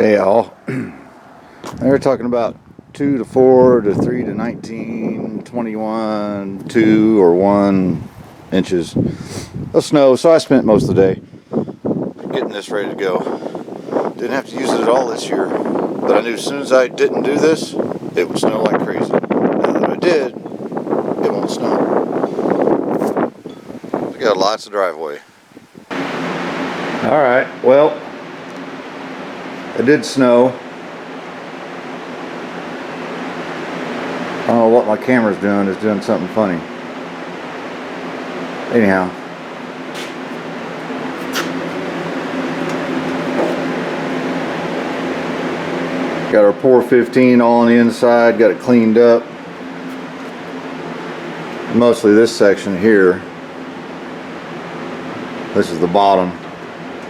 Hey all. They're talking about 2 to 4 to 3 to 19, 21, 2 or 1 inches of snow. So I spent most of the day getting this ready to go. Didn't have to use it at all this year, but I knew as soon as I didn't do this, it would snow like crazy. Now that I did, it won't snow. We got lots of driveway. Alright, well, it did snow. I don't know what my camera's doing. It's doing something funny. Anyhow. Got our pour 15 all on the inside. Got it cleaned up. Mostly this section here. This is the bottom.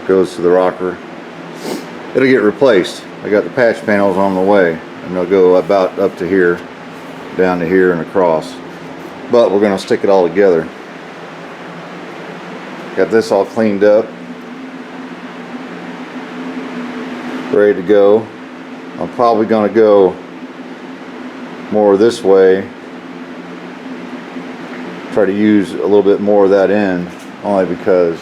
Goes to the rocker. It'll get replaced. I got the patch panels on the way. And they'll go about up to here, down to here and across. But we're going to stick it all together. Got this all cleaned up. Ready to go. I'm probably going to go more this way. Try to use a little bit more of that end. Only because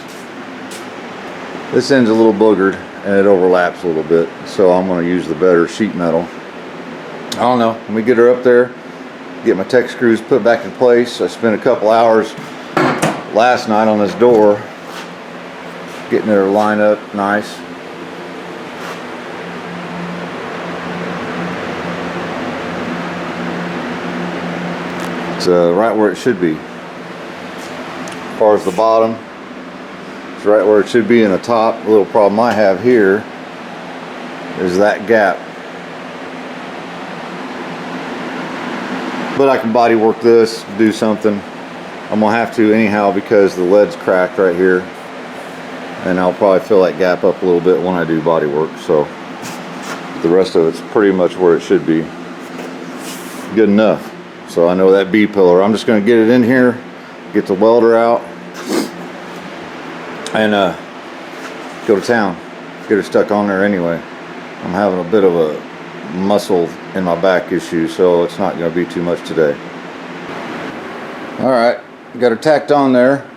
this end's a little boogered and it overlaps a little bit. So I'm going to use the better sheet metal. I don't know. Let me get her up there. Get my tech screws put back in place. I spent a couple hours last night on this door getting her lined up nice. It's right where it should be. As far as the bottom, it's right where it should be in the top. The little problem I have here is that gap. But I can body work this, do something. I'm gonna have to anyhow because the lead's cracked right here, and I'll probably fill that gap up a little bit when I do body work. So the rest of it's pretty much where it should be. Good enough. So I know that B pillar. I'm just gonna get it in here, get the welder out, and go to town. Get her stuck on there anyway. I'm having a bit of a muscle in my back issue, so it's not going to be too much today. Alright, got her tacked on there.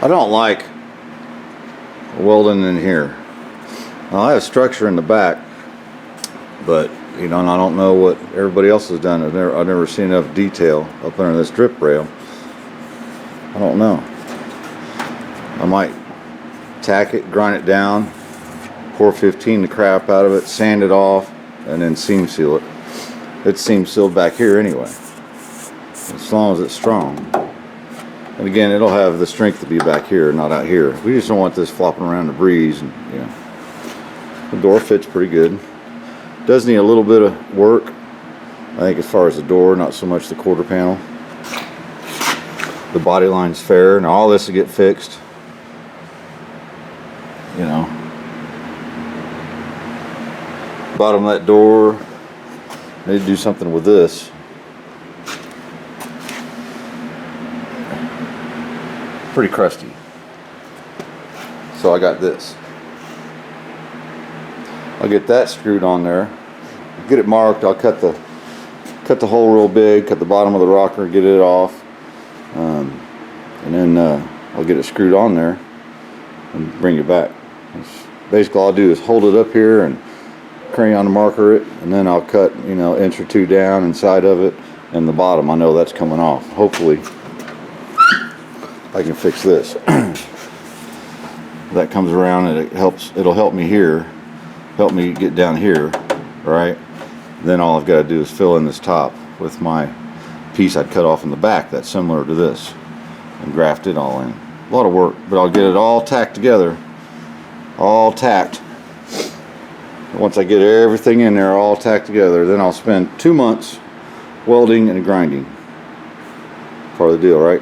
I don't like welding in here. Now, I have structure in the back, but you know, and I don't know what everybody else has done. I've never seen enough detail up under this drip rail. I don't know. I might tack it, grind it down, pour 15 the crap out of it, sand it off, and then seam seal it. It's seam sealed back here anyway, as long as it's strong. And again, it'll have the strength to be back here, not out here. We just don't want this flopping around the breeze. And you know, the door fits pretty good. Does need a little bit of work, I think, as far as the door, not so much the quarter panel. The body line's fair. Now all this will get fixed. You know, bottom of that door, need to do something with this. Pretty crusty. So I got this. I'll get that screwed on there. Get it marked. I'll cut the hole real big, cut the bottom of the rocker, get it off, and then I'll get it screwed on there and bring it back. Basically all I'll do is hold it up here and crayon marker it, and then I'll cut, you know, an inch or two down inside of it, and the bottom I know that's coming off. Hopefully I can fix this. That comes around and it'll help me here, help me get down here, right? Then all I've got to do is fill in this top with my piece I'd cut off in the back that's similar to this, and graft it all in. A lot of work, but I'll get it all tacked together, all tacked. Once I get everything in there all tacked together, then I'll spend 2 months welding and grinding. Part of the deal, right?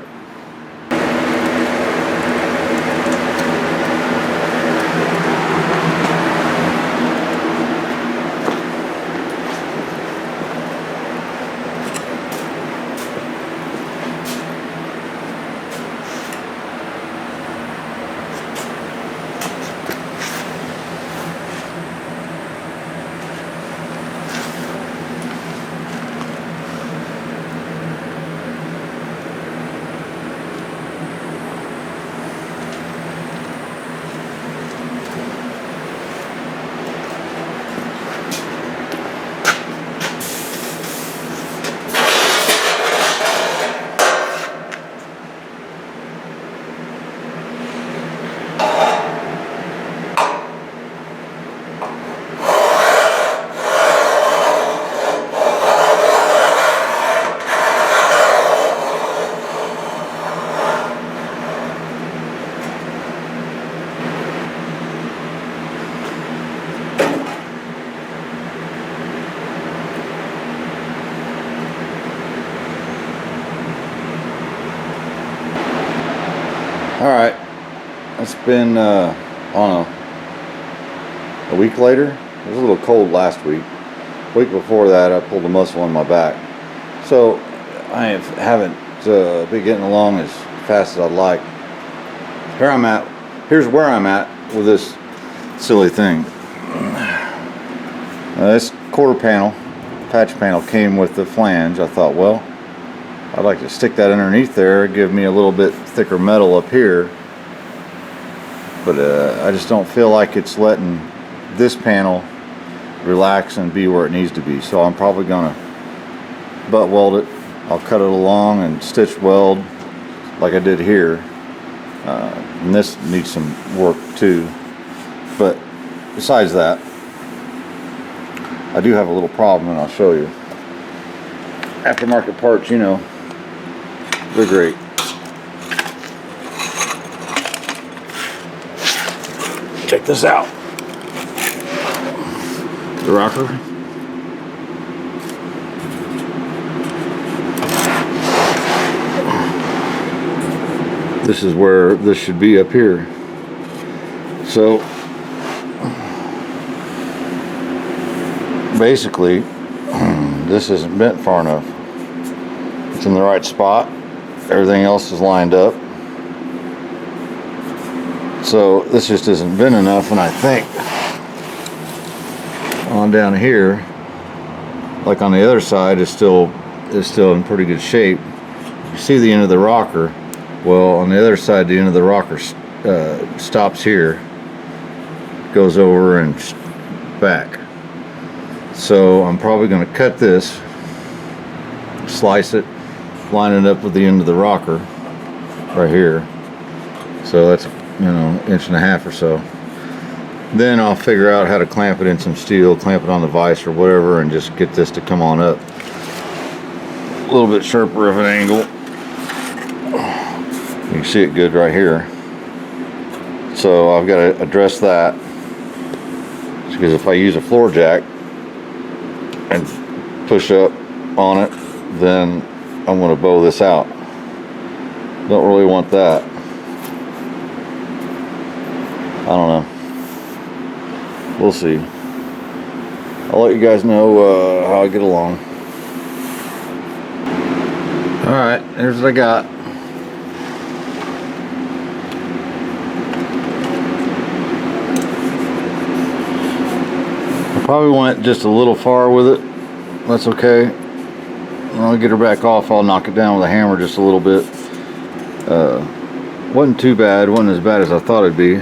All right, it's been on a week later. It was a little cold last week. Week before that, I pulled a muscle in my back, so I haven't been getting along as fast as I'd like. Here I'm at. Here's where I'm at with this silly thing. This quarter panel, patch panel, came with the flange. I thought, well, I'd like to stick that underneath there, give me a little bit thicker metal up here, but I just don't feel like it's letting this panel relax and be where it needs to be. So I'm probably gonna butt weld it. I'll cut it along and stitch weld like I did here. And this needs some work too. But besides that, I do have a little problem, and I'll show you. Aftermarket parts, you know, they're great. Check this out. The rocker. This is where this should be, up here. So basically, this isn't bent far enough. It's in the right spot. Everything else is lined up. So this just isn't bent enough, and I think on down here, like on the other side, is still in pretty good shape. You see the end of the rocker. Well, on the other side, the end of the rocker stops here, goes over and back. So I'm probably going to cut this, slice it, line it up with the end of the rocker right here. So that's, you know, 1.5 inches or so. Then I'll figure out how to clamp it in some steel, clamp it on the vise or whatever, and just get this to come on up a little bit sharper of an angle. You can see it good right here. So I've got to address that, because if I use a floor jack and push up on it, then I'm going to bow this out. Don't really want that. I don't know. We'll see. I'll let you guys know how I get along. Alright, here's what I got. I probably went just a little far with it. That's okay. When I get her back off, I'll knock it down with a hammer just a little bit. Wasn't too bad. Wasn't as bad as I thought it'd be.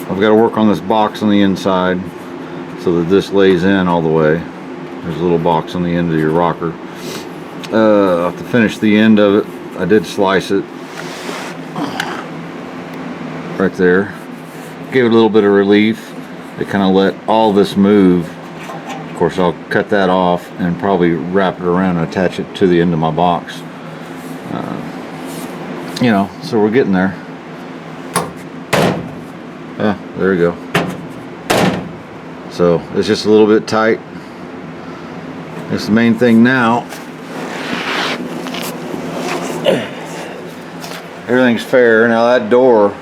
I've got to work on this box on the inside so that this lays in all the way. There's a little box on the end of your rocker. I'll have to finish the end of it. I did slice it right there. Gave it a little bit of relief. It kind of let all this move. Of course, I'll cut that off and probably wrap it around and attach it to the end of my box. You know, so we're getting there. Yeah, there we go. So it's just a little bit tight. That's the main thing now. Everything's fair. Now that door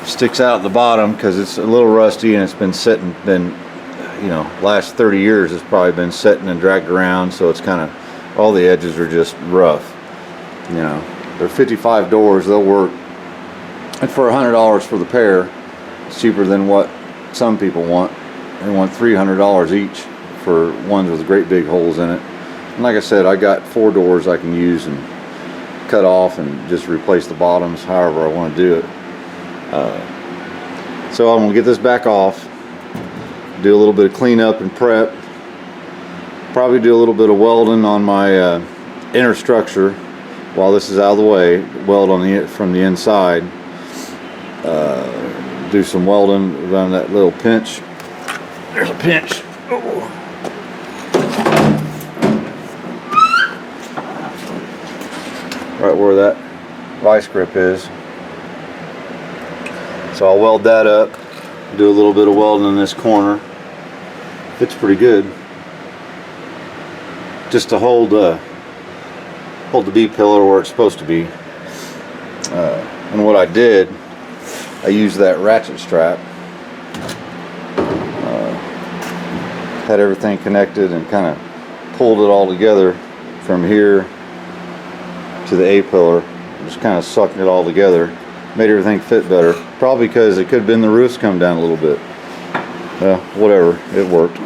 sticks out at the bottom because it's a little rusty and it's been sitting, you know, last 30 years it's probably been sitting and dragged around, so it's kind of, all the edges are just rough. You know, they're 55 doors, they'll work. And for $100 for the pair, it's cheaper than what some people want. They want $300 each for ones with great big holes in it. And like I said, I got 4 doors I can use and cut off and just replace the bottoms however I want to do it. So I'm going to get this back off, do a little bit of cleanup and prep, probably do a little bit of welding on my inner structure while this is out of the way, weld on from the inside, do some welding around that little pinch. There's a pinch. Oh. Right where that vice grip is. So I'll weld that up, do a little bit of welding in this corner. Fits pretty good. Just to hold the B-pillar where it's supposed to be. And what I did, I used that ratchet strap, had everything connected and kind of pulled it all together from here to the A-pillar, just kind of sucked it all together, made everything fit better. Probably because it could have been the roof's come down a little bit. Whatever, it worked.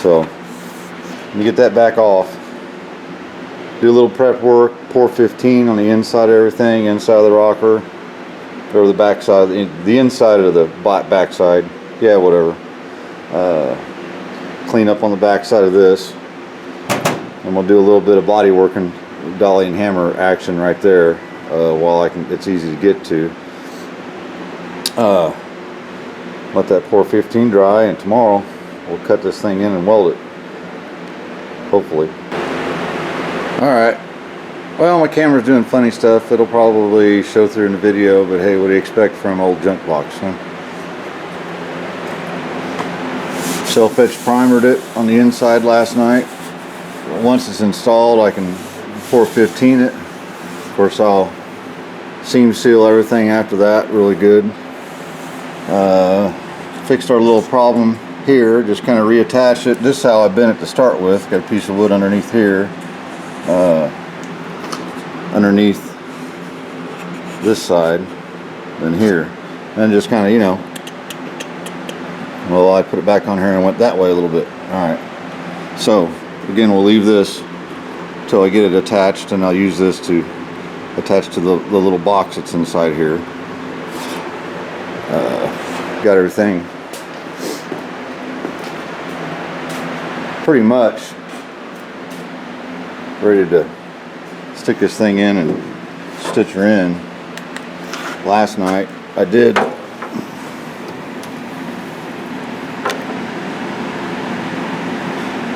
So, let me get that back off. Do a little prep work, pour 15 on the inside of everything, inside of the rocker, or the back side, the inside of the back side, yeah, whatever. Clean up on the back side of this, and we'll do a little bit of body work and dolly and hammer action right there while it's easy to get to. Let that pour 15 dry, and tomorrow we'll cut this thing in and weld it, hopefully. Alright, well, my camera's doing funny stuff. It'll probably show through in the video, but hey, what do you expect from old junk box, huh? Self-etched primered it on the inside last night. Once it's installed, I can pour 15 it. Of course, I'll seam seal everything after that really good. Fixed our little problem here, just kind of reattached it. This is how I bent it to start with. Got a piece of wood underneath here, underneath this side, then here, and just kind of, you know, well, I put it back on here and went that way a little bit. Alright, so again, we'll leave this until I get it attached, and I'll use this to attach to the little box that's inside here. Got everything pretty much ready to stick this thing in and stitch her in. Last night I did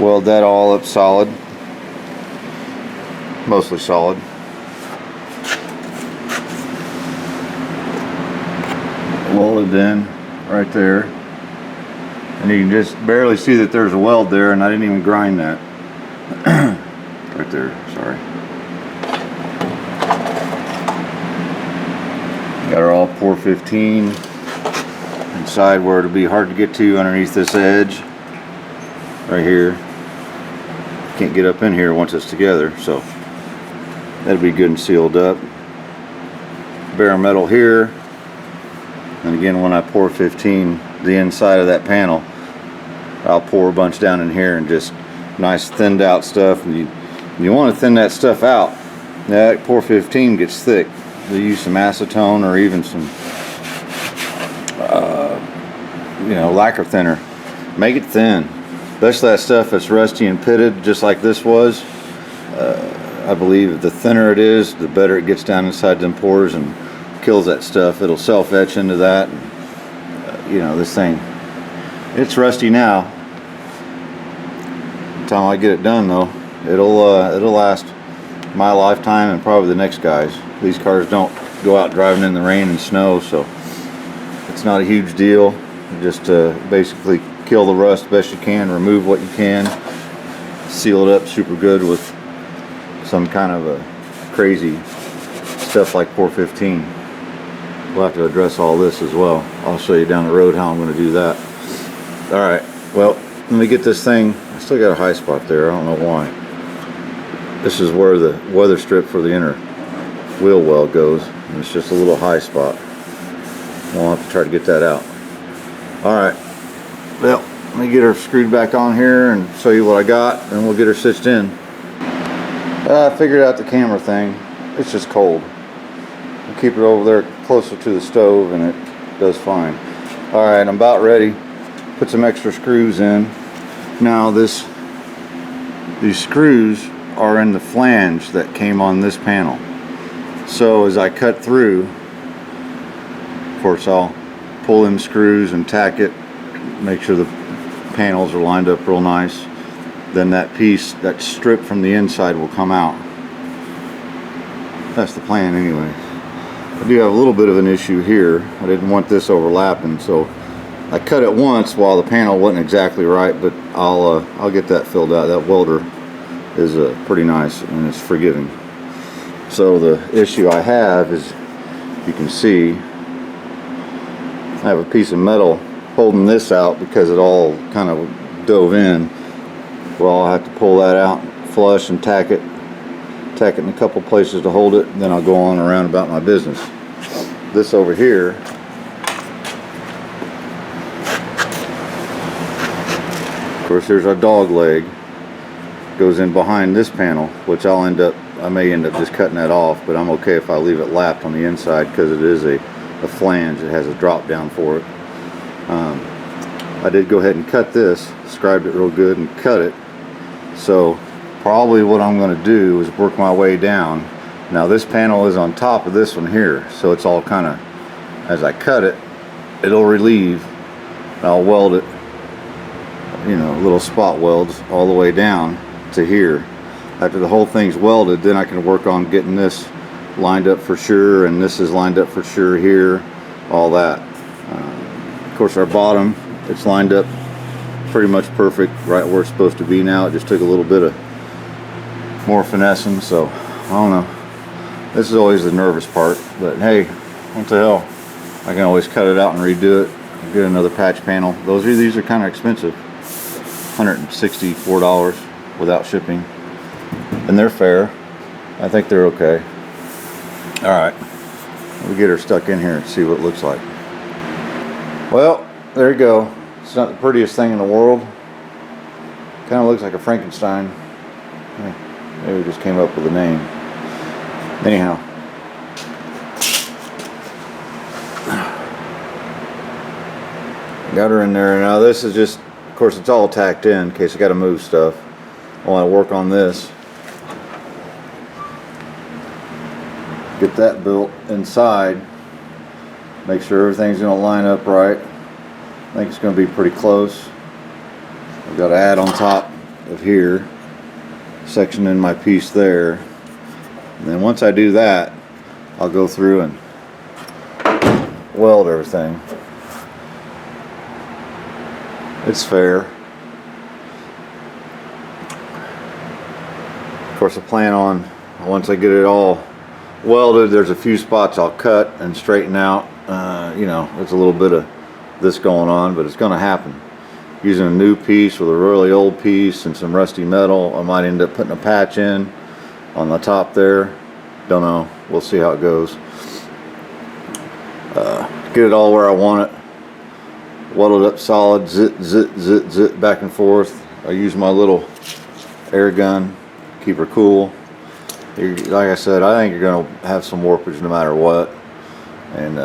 weld that all up solid, mostly solid. Welded in right there, and you can just barely see that there's a weld there, and I didn't even grind that. Right there, sorry. Got her all pour 15 inside where it'll be hard to get to underneath this edge right here. Can't get up in here once it's together, so that'll be good and sealed up. Bare metal here. And again, when I pour 15, the inside of that panel, I'll pour a bunch down in here and just nice thinned out stuff. And you want to thin that stuff out. That pour 15 gets thick. You use some acetone or even some, you know, lacquer thinner. Make it thin. Especially that stuff that's rusty and pitted, just like this was. I believe the thinner it is, the better it gets down inside them pores and kills that stuff. It'll self-etch into that. And, you know, this thing, it's rusty now. By the time I get it done, though, it'll last my lifetime and probably the next guy's. These cars don't go out driving in the rain and snow, so it's not a huge deal. You just basically kill the rust best you can, remove what you can, seal it up super good with some kind of a crazy stuff like pour 15. We'll have to address all this as well. I'll show you down the road how I'm going to do that. Alright, well, let me get this thing. I still got a high spot there, I don't know why. This is where the weather strip for the inner wheel well goes, and it's just a little high spot. We'll have to try to get that out. Alright, well, let me get her screwed back on here and show you what I got, and we'll get her stitched in. I figured out the camera thing. It's just cold. I'll keep it over there closer to the stove, and it does fine. Alright, I'm about ready. Put some extra screws in. Now these screws are in the flange that came on this panel. So as I cut through, of course I'll pull them screws and tack it, make sure the panels are lined up real nice. Then that piece, that strip from the inside will come out. That's the plan anyway. I do have a little bit of an issue here. I didn't want this overlapping, so I cut it once while the panel wasn't exactly right, but I'll get that filled out. That welder is pretty nice and it's forgiving. So the issue I have is, you can see, I have a piece of metal holding this out because it all kind of dove in. Well, I'll have to pull that out, flush, and tack it in a couple places to hold it, and then I'll go on around about my business. This over here, of course, there's our dog leg, goes in behind this panel, which I may end up just cutting that off, but I'm okay if I leave it lapped on the inside because it is a flange. It has a drop down for it. I did go ahead and cut this, scribed it real good and cut it. So probably what I'm going to do is work my way down. Now this panel is on top of this one here, so it's all kind of, as I cut it, it'll relieve, and I'll weld it, you know, little spot welds all the way down to here. After the whole thing's welded, then I can work on getting this lined up for sure, and this is lined up for sure here, all that. Of course, our bottom, it's lined up pretty much perfect right where it's supposed to be now. It just took a little bit of more finessing, so I don't know. This is always the nervous part, but hey, what the hell, I can always cut it out and redo it, get another patch panel. These are kind of expensive, $164 without shipping, and they're fair. I think they're okay. All right, we'll get her stuck in here and see what it looks like. Well, there you go. It's not the prettiest thing in the world. Kind of looks like a Frankenstein. Maybe we just came up with a name. Anyhow, got her in there. Now this is just, of course, it's all tacked in case I got to move stuff. I want to work on this. Get that built inside. Make sure everything's going to line up right. I think it's going to be pretty close. I've got to add on top of here, section in my piece there. And then once I do that, I'll go through and weld everything. It's fair. Of course, I plan on, once I get it all welded, there's a few spots I'll cut and straighten out. You know, there's a little bit of this going on, but it's going to happen. Using a new piece with a really old piece and some rusty metal, I might end up putting a patch in on the top there. Don't know. We'll see how it goes. Get it all where I want it. Weld it up solid. Zit, zit, zit, zit, back and forth. I use my little air gun. Keep her cool. Like I said, I think you're going to have some warpage no matter what. And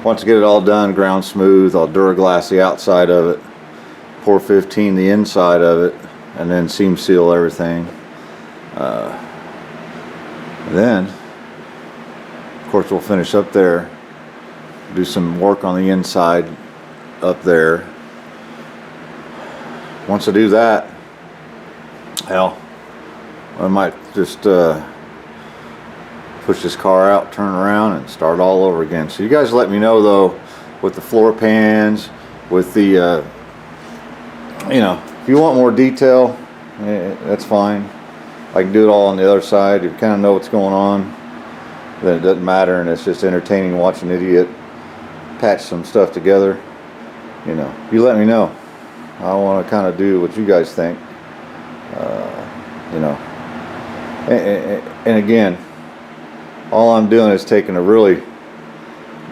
once I get it all done, ground smooth, I'll Duraglass the outside of it, pour 15 the inside of it, and then seam seal everything. Then, of course, we'll finish up there, do some work on the inside up there. Once I do that, hell, I might just push this car out, turn around, and start all over again. So you guys let me know, though, with the floor pans, with the, you know, if you want more detail, that's fine. I can do it all on the other side. If you kind of know what's going on, then it doesn't matter, and it's just entertaining watching an idiot patch some stuff together. You know, you let me know. I want to kind of do what you guys think. You know, and again, all I'm doing is taking a really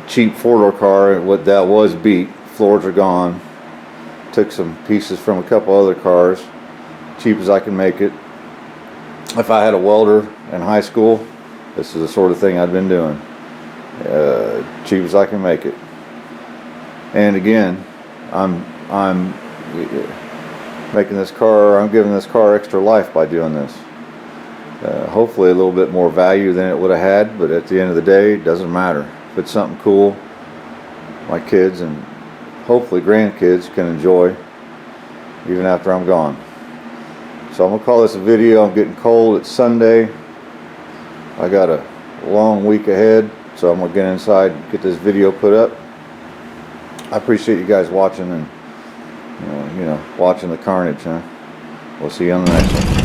cheap four-door car, and what that was beat, floors are gone. Took some pieces from a couple other cars, cheap as I can make it. If I had a welder in high school, this is the sort of thing I'd been doing. Cheap as I can make it. And again, I'm making this car, I'm giving this car extra life by doing this. Hopefully a little bit more value than it would have had, but at the end of the day, it doesn't matter. If it's something cool, my kids and hopefully grandkids can enjoy even after I'm gone. So I'm gonna call this a video. I'm getting cold. It's Sunday. I got a long week ahead, so I'm gonna get inside and get this video put up. I appreciate you guys watching and you know watching the carnage. We'll see you on the next one.